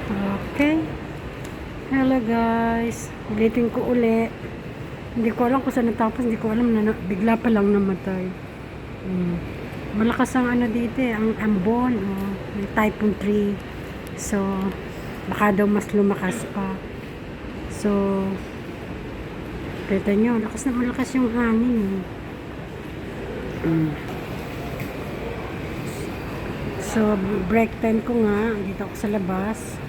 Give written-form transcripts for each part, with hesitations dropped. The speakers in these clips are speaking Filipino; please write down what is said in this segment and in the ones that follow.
Okay. Hello guys. Ulitin ko uli. Hindi ko alam kung saan natapos. Hindi ko alam na bigla pa lang namatay. Malakas ang ano dito ang ambon. May typhoon 3. So, baka daw mas lumakas pa. So, kita nyo, lakas na malakas yung hangin. So, break time ko nga. Dito ako sa labas.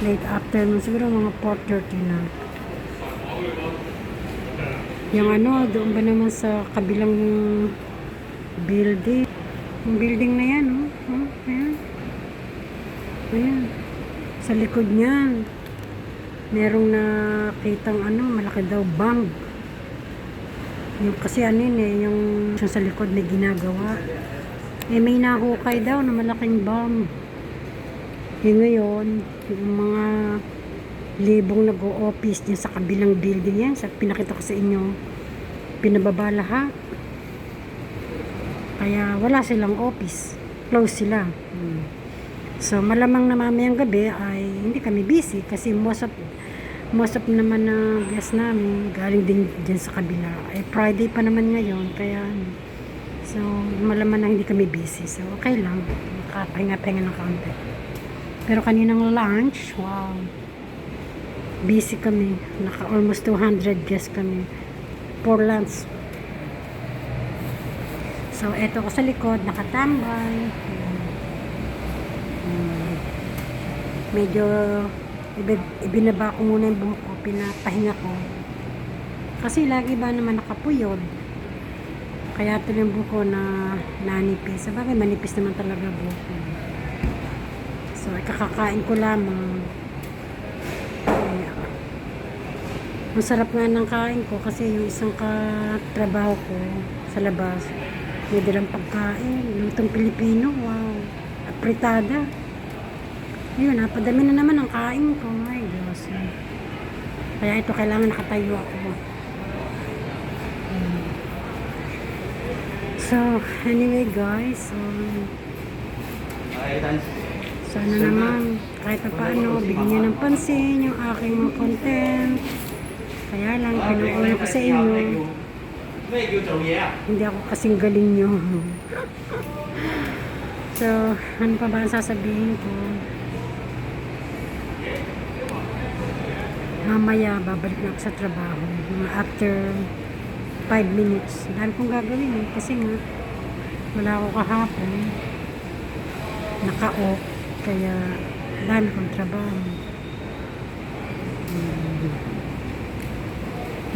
Late afternoon. Siguro mga 4:30 na. Yung ano, doon ba naman sa kabilang building. Yung building na yan, ayan. Ayan. Sa likod niyan. Merong nakitang malaki daw bomb. Yung kasi yung sa likod may ginagawa. May nahukay daw na malaking bomb. Ngayon, yung mga libong nag-o-office niya sa kabilang building yan, sa pinakita ko sa inyo, pinababa lahat. Kaya wala silang office. Close sila. So, malamang na mamayang gabi ay hindi kami busy kasi most of naman na guest namin galing din dyan sa kabila. Ay Friday pa naman ngayon, kaya so, malamang na hindi kami busy. So, okay lang. Makapahinga-pahinga ng kaunti. Pero kaninang lunch, wow. Busy kami. Almost 200 guests kami. For lunch. So, eto ko sa likod, nakatambay. Medyo ibinaba ko muna yung buhok ko, pinapahinga ko. Kasi lagi ba naman nakapuyod. Kaya ito yung buhok ko na nanipis. Sabagay, manipis naman talaga buhok ko. So, kakakain ko lamang. Masarap nga ng kain ko kasi yung isang katrabaho ko sa labas, may dalang pagkain, lutong Pilipino, wow, apritada. Yun, napadami na naman ang kain ko, my Diyos. Kaya ito, kailangan nakatayo ako. So, anyway guys, sana naman, kahit pa paano, bigyan nyo ng pansin yung aking mga content. Kaya lang, pinuuna ko sa inyo. Hindi ako kasing galing nyo. So, ano pa ba ang sasabihin ko? Mamaya, babalik na ako sa trabaho. After 5 minutes. Dahil kong gagawin kasi nga, wala ako kahapon. Naka-off. Kaya, dami kong trabaho.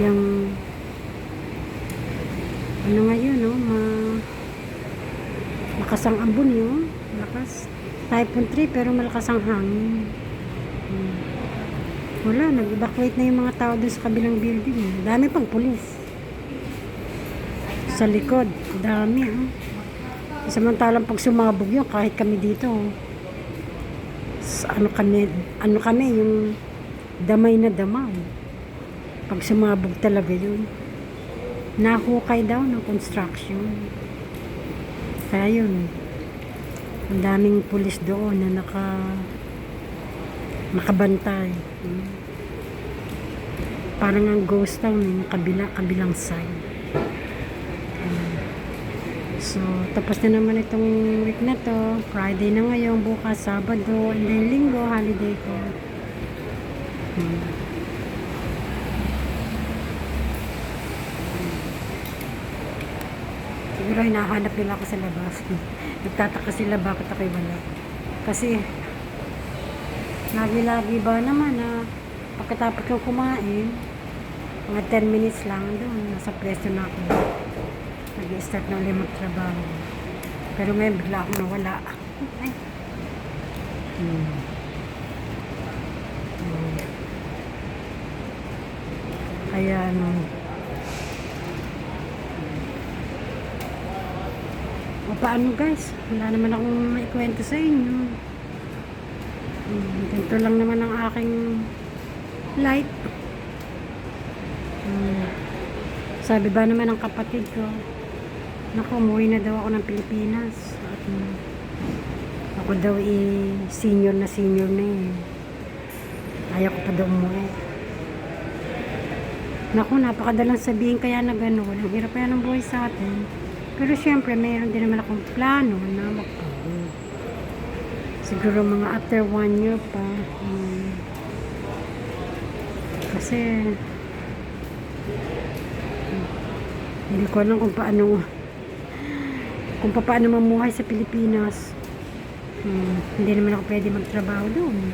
Yung nga yun, malakas ang ambon yun. Malakas. Typhoon 3 pero malakas ang hangin. Wala, nag-evacuate na yung mga tao dun sa kabilang building. Dami pang pulis. Sa likod, dami. Samantalang pag sumabog yun, kahit kami dito, ano kami, yung damay na damay. Pag sumabog talaga yun. Nahukay daw ng construction. Kaya yun, ang daming pulis doon na nakabantay. Parang ang ghost town yung kabilang side. So, tapos na naman itong week na to. Friday na ngayon, bukas Sabado, and then Linggo, holiday ko. Siguro hinahanap nila ako sa labas. Nagtataka sila bakit ako'y wala. Kasi, lagi-lagi ba naman na pagkatapos ko kumain, mga 10 minutes lang doon, nasa pwesto na ako. Nag-i-start na ulit magtrabaho. Pero ngayon, bigla akong nawala. Ay. Kaya, o paano guys? Wala naman akong maikwento sa inyo. Ganito lang naman ang aking life. Sabi ba naman ng kapatid ko, naku, umuwi na daw ako ng Pilipinas. At ako Ako daw senior na eh. Ayaw ko pa daw umuwi. Naku, napakadalang sabihin kaya na gano'n. Ang hirap kaya ng buhay sa atin. Pero syempre, mayroon din naman akong plano na magpagod. Siguro mga after 1 year pa. Kasi hindi ko alam kung paano mamuhay sa Pilipinas. Hindi naman ako pwede magtrabaho doon.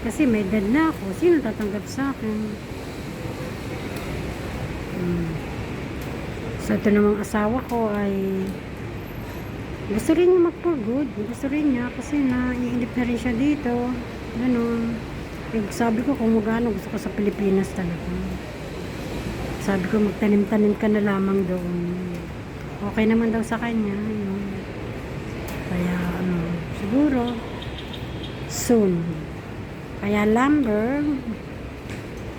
Kasi may edad na ako. Sino tatanggap sa akin? So, ito namang asawa ko ay gusto rin niya mag-for-good. Gusto rin niya kasi naiinip na rin siya dito. Ganun. Sabi ko kung magano gusto ko sa Pilipinas talaga. Sabi ko magtanim-tanim ka na lamang doon. Okay naman daw sa kanya. Yun. Kaya siguro soon. Kaya lumber.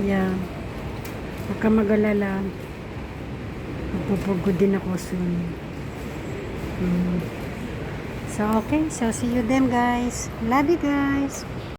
Yeah. Huwag ka mag-alala. Magpupugod din ako soon. So, okay. So, see you then, guys. Love you, guys.